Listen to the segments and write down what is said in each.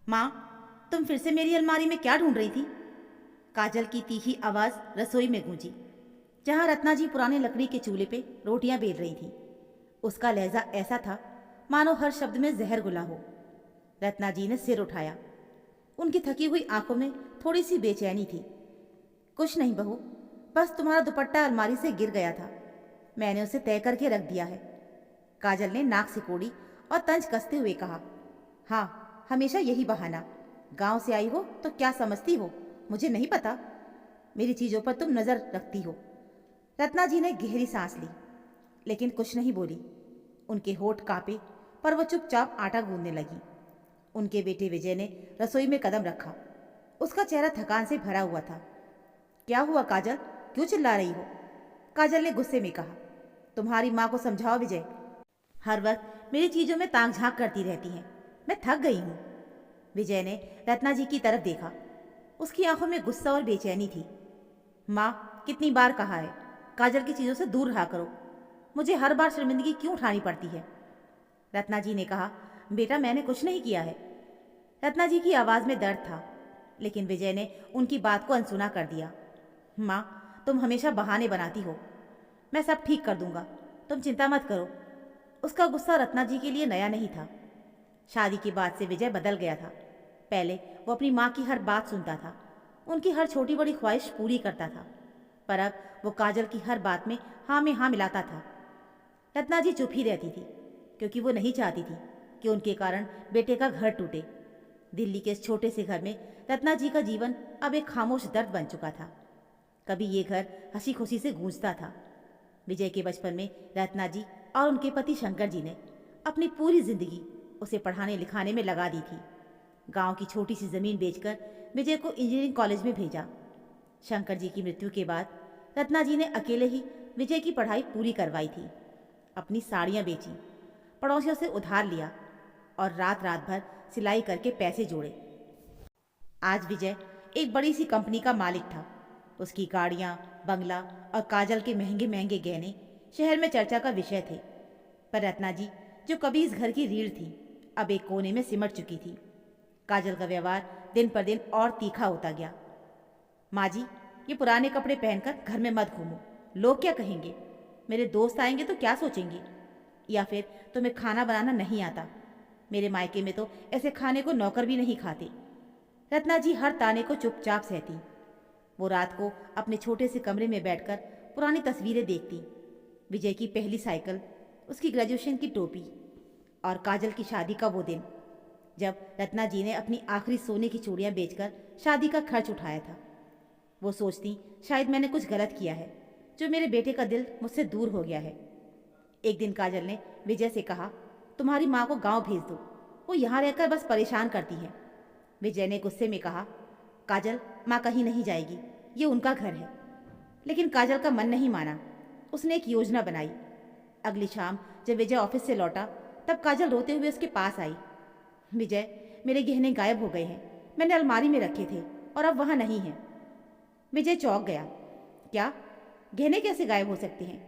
माँ, तुम फिर से मेरी अलमारी में क्या ढूंढ रही थी? काजल की तीखी आवाज़ रसोई में गूंजी, जहाँ रत्ना जी पुराने लकड़ी के चूल्हे पे रोटियां बेल रही थी। उसका लहजा ऐसा था मानो हर शब्द में जहर घुला हो। रत्ना जी ने सिर उठाया। उनकी थकी हुई आंखों में थोड़ी सी बेचैनी थी। कुछ नहीं बहू, बस तुम्हारा दुपट्टा अलमारी से गिर गया था। मैंने उसे तय करके रख दिया है। काजल ने नाक सिकोड़ी और तंज कसते हुए कहा। हाँ, हमेशा यही बहाना। गांव से आई हो तो क्या समझती हो, मुझे नहीं पता? मेरी चीज़ों पर तुम नज़र रखती हो। रत्ना जी ने गहरी सांस ली, लेकिन कुछ नहीं बोली। उनके होठ कांपे, पर वो चुपचाप आटा गूंदने लगी। उनके बेटे विजय ने रसोई में कदम रखा। उसका चेहरा थकान से भरा हुआ था। क्या हुआ काजल, क्यों चिल्ला रही हो? काजल ने गुस्से में कहा। तुम्हारी माँ को समझाओ विजय, हर वक्त मेरी चीज़ों में ताक झांक करती रहती हैं। मैं थक गई हूँ। विजय ने रत्ना जी की तरफ देखा। उसकी आंखों में गुस्सा और बेचैनी थी। माँ, कितनी बार कहा है, काजल की चीज़ों से दूर रहा करो। मुझे हर बार शर्मिंदगी क्यों उठानी पड़ती है? रत्ना जी ने कहा। बेटा, मैंने कुछ नहीं किया है। रत्ना जी की आवाज़ में दर्द था, लेकिन विजय ने उनकी बात को अनसुना कर दिया। माँ, तुम हमेशा बहाने बनाती हो। मैं सब ठीक कर दूंगा, तुम चिंता मत करो। उसका गुस्सा रत्ना जी के लिए नया नहीं था। शादी के बाद से विजय बदल गया था। पहले वो अपनी माँ की हर बात सुनता था, उनकी हर छोटी बड़ी ख्वाहिश पूरी करता था, पर अब वो काजल की हर बात में हाँ मिलाता था। रत्ना जी चुप ही रहती थी, क्योंकि वो नहीं चाहती थी कि उनके कारण बेटे का घर टूटे। दिल्ली के इस छोटे से घर में रत्ना जी का जीवन अब एक खामोश दर्द बन चुका था। कभी ये घर हंसी खुशी से गूंजता था। विजय के बचपन में रत्ना जी और उनके पति शंकर जी ने अपनी पूरी जिंदगी उसे पढ़ाने लिखाने में लगा दी थी। गांव की छोटी सी ज़मीन बेचकर विजय को इंजीनियरिंग कॉलेज में भेजा। शंकर जी की मृत्यु के बाद रत्ना जी ने अकेले ही विजय की पढ़ाई पूरी करवाई थी। अपनी साड़ियाँ बेची, पड़ोसियों से उधार लिया और रात रात भर सिलाई करके पैसे जोड़े। आज विजय एक बड़ी सी कंपनी का मालिक था। उसकी गाड़ियाँ, बंगला और काजल के महंगे महंगे गहने शहर में चर्चा का विषय थे। पर रत्ना जी, जो कभी इस घर की रीढ़ थी, अब एक कोने में सिमट चुकी थी। काजल का व्यवहार दिन पर दिन और तीखा होता गया। माँ जी, ये पुराने कपड़े पहनकर घर में मत घूमो, लोग क्या कहेंगे? मेरे दोस्त आएंगे तो क्या सोचेंगे? या फिर तुम्हें खाना बनाना नहीं आता? मेरे मायके में तो ऐसे खाने को नौकर भी नहीं खाते। रत्ना जी हर ताने को चुपचाप सहती। वो रात को अपने छोटे से कमरे में बैठकर पुरानी तस्वीरें देखती। विजय की पहली साइकिल, उसकी ग्रेजुएशन की टोपी और काजल की शादी का वो दिन जब रत्ना जी ने अपनी आखिरी सोने की चूड़ियाँ बेचकर शादी का खर्च उठाया था। वो सोचती, शायद मैंने कुछ गलत किया है, जो मेरे बेटे का दिल मुझसे दूर हो गया है। एक दिन काजल ने विजय से कहा, तुम्हारी माँ को गांव भेज दो, वो यहाँ रहकर बस परेशान करती है। विजय ने गुस्से में कहा, काजल, माँ कहीं नहीं जाएगी, ये उनका घर है। लेकिन काजल का मन नहीं माना। उसने एक योजना बनाई। अगली शाम जब विजय ऑफिस से लौटा, तब काजल रोते हुए उसके पास आई। विजय, मेरे गहने गायब हो गए हैं। मैंने अलमारी में रखे थे और अब वहाँ नहीं हैं। विजय चौंक गया। क्या? गहने कैसे गायब हो सकते हैं?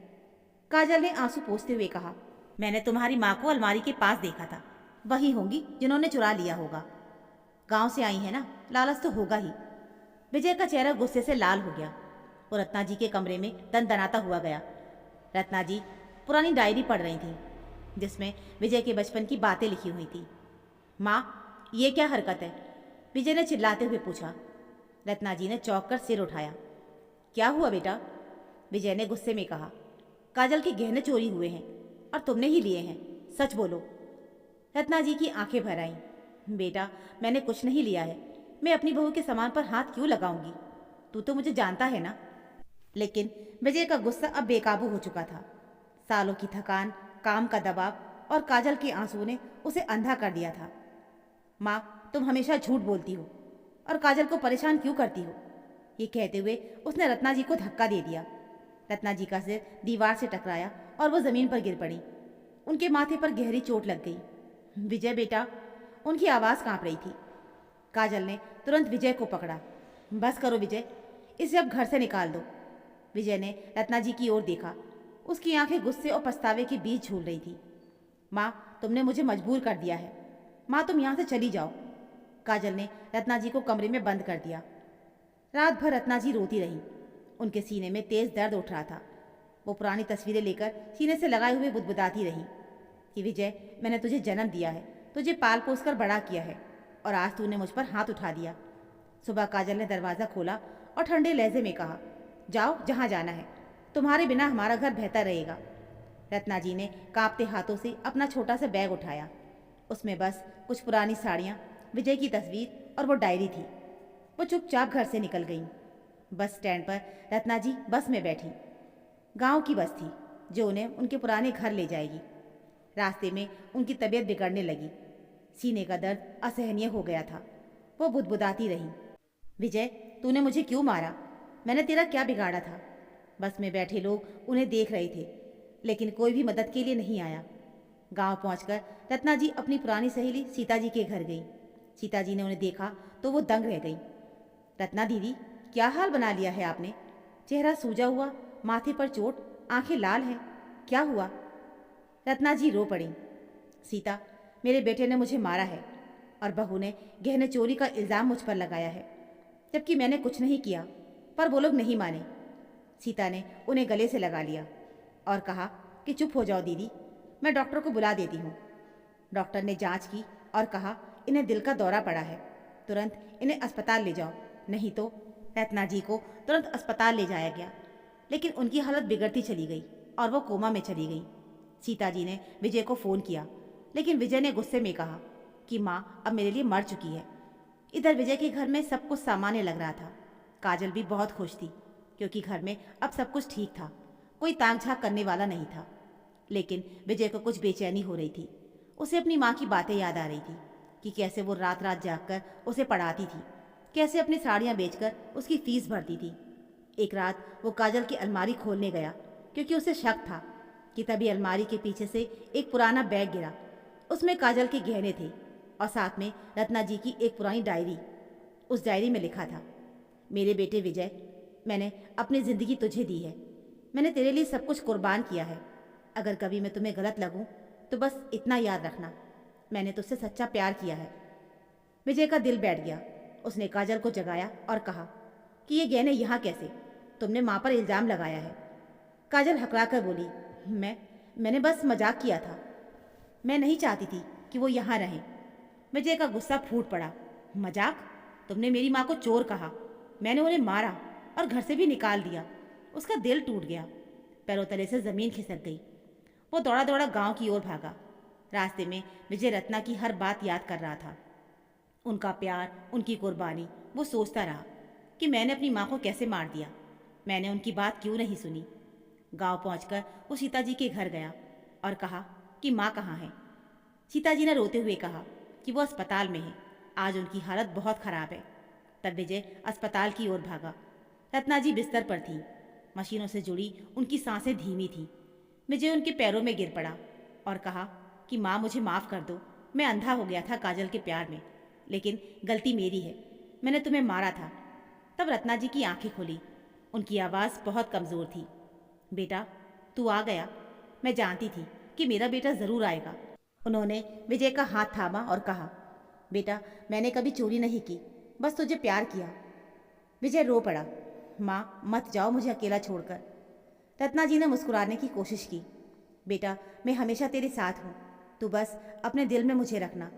काजल ने आंसू पोंछते हुए कहा, मैंने तुम्हारी माँ को अलमारी के पास देखा था। वही होंगी जिन्होंने चुरा लिया होगा। गांव से आई है ना, लालच तो होगा ही। विजय का चेहरा गुस्से से लाल हो गया। वो रत्ना जी के कमरे में दनदनाता हुआ गया। रत्ना जी पुरानी डायरी पढ़ रही थी, जिसमें विजय के बचपन की बातें लिखी हुई थी। माँ, ये क्या हरकत है? विजय ने चिल्लाते हुए पूछा। रत्ना जी ने चौंक कर सिर उठाया। क्या हुआ बेटा? विजय ने गुस्से में कहा। काजल के गहने चोरी हुए हैं और तुमने ही लिए हैं, सच बोलो। रत्ना जी की आंखें भर आईं। बेटा, मैंने कुछ नहीं लिया है। मैं अपनी बहू के सामान पर हाथ क्यों लगाऊंगी? तू तो मुझे जानता है ना। लेकिन विजय का गुस्सा अब बेकाबू हो चुका था। सालों की थकान, काम का दबाव और काजल के आंसू ने उसे अंधा कर दिया था। माँ, तुम हमेशा झूठ बोलती हो और काजल को परेशान क्यों करती हो? ये कहते हुए उसने रत्ना जी को धक्का दे दिया। रत्ना जी का सिर दीवार से टकराया और वो जमीन पर गिर पड़ी। उनके माथे पर गहरी चोट लग गई। विजय बेटा, उनकी आवाज़ कांप रही थी। काजल ने तुरंत विजय को पकड़ा। बस करो विजय, इसे अब घर से निकाल दो। विजय ने रत्ना जी की ओर देखा। उसकी आंखें गुस्से और पछतावे के बीच झूल रही थी। माँ, तुमने मुझे मजबूर कर दिया है। माँ, तुम यहाँ से चली जाओ। काजल ने रत्ना जी को कमरे में बंद कर दिया। रात भर रत्ना जी रोती रही। उनके सीने में तेज दर्द उठ रहा था। वो पुरानी तस्वीरें लेकर सीने से लगाए हुए बुदबुदाती रही कि विजय, मैंने तुझे जन्म दिया है, तुझे पाल पोस कर बड़ा किया है, और आज तूने मुझ पर हाथ उठा दिया। सुबह काजल ने दरवाज़ा खोला और ठंडे लहजे में कहा, जाओ जहाँ जाना है, तुम्हारे बिना हमारा घर बेहतर रहेगा। रत्ना जी ने कांपते हाथों से अपना छोटा सा बैग उठाया। उसमें बस कुछ पुरानी साड़ियाँ, विजय की तस्वीर और वो डायरी थी। वो चुपचाप घर से निकल गईं। बस स्टैंड पर रत्ना जी बस में बैठी। गांव की बस थी जो उन्हें उनके पुराने घर ले जाएगी। रास्ते में उनकी तबीयत बिगड़ने लगी। सीने का दर्द असहनीय हो गया था। वो बुदबुदाती रही, विजय, तूने मुझे क्यों मारा? मैंने तेरा क्या बिगाड़ा था? बस में बैठे लोग उन्हें देख रहे थे, लेकिन कोई भी मदद के लिए नहीं आया। गांव पहुंचकर रत्ना जी अपनी पुरानी सहेली सीता जी के घर गई। सीता जी ने उन्हें देखा तो वो दंग रह गई। रत्ना दीदी, क्या हाल बना लिया है आपने? चेहरा सूजा हुआ, माथे पर चोट, आंखें लाल हैं, क्या हुआ? रत्ना जी रो पड़ी। सीता, मेरे बेटे ने मुझे मारा है और बहू ने गहने चोरी का इल्ज़ाम मुझ पर लगाया है, जबकि मैंने कुछ नहीं किया, पर वो लोग नहीं माने। सीता ने उन्हें गले से लगा लिया और कहा कि चुप हो जाओ दीदी, मैं डॉक्टर को बुला देती हूँ। डॉक्टर ने जांच की और कहा, इन्हें दिल का दौरा पड़ा है, तुरंत इन्हें अस्पताल ले जाओ, नहीं तो। रत्ना जी को तुरंत अस्पताल ले जाया गया, लेकिन उनकी हालत बिगड़ती चली गई और वो कोमा में चली गई। सीता जी ने विजय को फ़ोन किया, लेकिन विजय ने गुस्से में कहा कि माँ अब मेरे लिए मर चुकी है। इधर विजय के घर में सब कुछ सामान्य लग रहा था। काजल भी बहुत खुश थी, क्योंकि घर में अब सब कुछ ठीक था, कोई ताक झाँक करने वाला नहीं था। लेकिन विजय को कुछ बेचैनी हो रही थी। उसे अपनी माँ की बातें याद आ रही थी कि कैसे वो रात रात जागकर उसे पढ़ाती थी, कैसे अपनी साड़ियाँ बेचकर उसकी फीस भरती थी। एक रात वो काजल की अलमारी खोलने गया, क्योंकि उसे शक था कि तभी अलमारी के पीछे से एक पुराना बैग गिरा। उसमें काजल के गहने थे और साथ में रत्ना जी की एक पुरानी डायरी। उस डायरी में लिखा था, मेरे बेटे विजय, मैंने अपनी ज़िंदगी तुझे दी है, मैंने तेरे लिए सब कुछ कुर्बान किया है। अगर कभी मैं तुम्हें गलत लगूं तो बस इतना याद रखना, मैंने तुझसे सच्चा प्यार किया है। विजय का दिल बैठ गया। उसने काजल को जगाया और कहा कि ये गहने यहाँ कैसे? तुमने माँ पर इल्ज़ाम लगाया है। काजल हकरा कर बोली, मैंने बस मजाक किया था, मैं नहीं चाहती थी कि वो यहाँ रहें। विजय का गुस्सा फूट पड़ा। मजाक? तुमने मेरी माँ को चोर कहा, मैंने उन्हें मारा और घर से भी निकाल दिया। उसका दिल टूट गया, पैरों तले से ज़मीन खिसक गई। वो दौड़ा दौड़ा गांव की ओर भागा। रास्ते में विजय रत्ना की हर बात याद कर रहा था, उनका प्यार, उनकी कुर्बानी। वो सोचता रहा कि मैंने अपनी माँ को कैसे मार दिया, मैंने उनकी बात क्यों नहीं सुनी। गांव पहुंचकर वो सीता जी के घर गया और कहा कि माँ कहाँ है। सीता जी ने रोते हुए कहा कि वो अस्पताल में है, आज उनकी हालत बहुत ख़राब है। तब विजय अस्पताल की ओर भागा। रत्ना जी बिस्तर पर थी, मशीनों से जुड़ी उनकी सांसें धीमी थी। विजय उनके पैरों में गिर पड़ा और कहा कि माँ, मुझे माफ़ कर दो, मैं अंधा हो गया था काजल के प्यार में, लेकिन गलती मेरी है, मैंने तुम्हें मारा था। तब रत्ना जी की आंखें खुली। उनकी आवाज़ बहुत कमज़ोर थी। बेटा, तू आ गया, मैं जानती थी कि मेरा बेटा ज़रूर आएगा। उन्होंने विजय का हाथ थामा और कहा, बेटा, मैंने कभी चोरी नहीं की, बस तुझे प्यार किया। विजय रो पड़ा। माँ, मत जाओ मुझे अकेला छोड़कर। रत्ना जी ने मुस्कुराने की कोशिश की। बेटा, मैं हमेशा तेरे साथ हूँ, तू बस अपने दिल में मुझे रखना।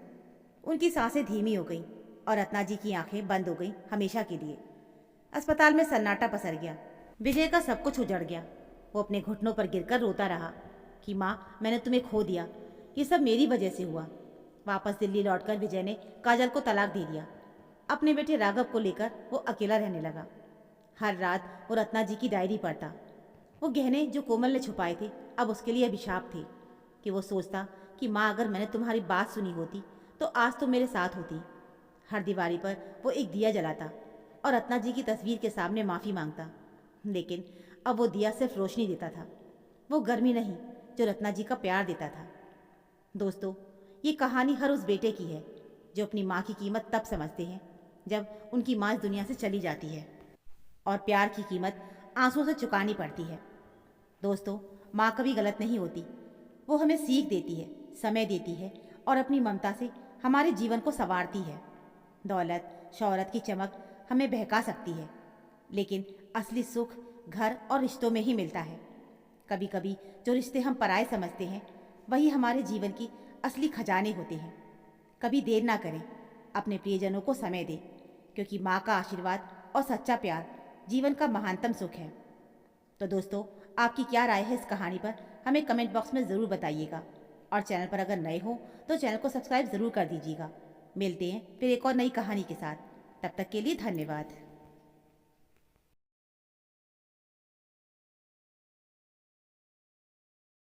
उनकी सांसें धीमी हो गईं और रत्ना जी की आंखें बंद हो गईं हमेशा के लिए। अस्पताल में सन्नाटा पसर गया। विजय का सब कुछ उजड़ गया। वो अपने घुटनों पर गिरकर रोता रहा कि माँ, मैंने तुम्हें खो दिया, ये सब मेरी वजह से हुआ। वापस दिल्ली लौटकर विजय ने काजल को तलाक दे दिया। अपने बेटे राघव को लेकर वो अकेला रहने लगा। हर रात वो रत्ना जी की डायरी पढ़ता। वो गहने जो कोमल ने छुपाए थे अब उसके लिए अभिशाप थे कि वो सोचता कि माँ, अगर मैंने तुम्हारी बात सुनी होती तो आज तो मेरे साथ होती। हर दीवारी पर वो एक दिया जलाता और रत्ना जी की तस्वीर के सामने माफ़ी मांगता, लेकिन अब वो दिया सिर्फ रोशनी देता था, वो गर्मी नहीं जो रत्ना जी का प्यार देता था। दोस्तों, ये कहानी हर उस बेटे की है जो अपनी माँ की कीमत तब समझते हैं जब उनकी माँ इस दुनिया से चली जाती है और प्यार की कीमत आंसुओं से चुकानी पड़ती है। दोस्तों, माँ कभी गलत नहीं होती, वो हमें सीख देती है, समय देती है और अपनी ममता से हमारे जीवन को संवारती है। दौलत, शौहरत की चमक हमें बहका सकती है, लेकिन असली सुख घर और रिश्तों में ही मिलता है। कभी कभी जो रिश्ते हम पराये समझते हैं वही हमारे जीवन की असली खजाने होते हैं। कभी देर ना करें, अपने प्रियजनों को समय दें, क्योंकि माँ का आशीर्वाद और सच्चा प्यार जीवन का महानतम सुख है। तो दोस्तों, आपकी क्या राय है इस कहानी पर, हमें कमेंट बॉक्स में ज़रूर बताइएगा। और चैनल पर अगर नए हो तो चैनल को सब्सक्राइब ज़रूर कर दीजिएगा। मिलते हैं फिर एक और नई कहानी के साथ। तब तक के लिए धन्यवाद।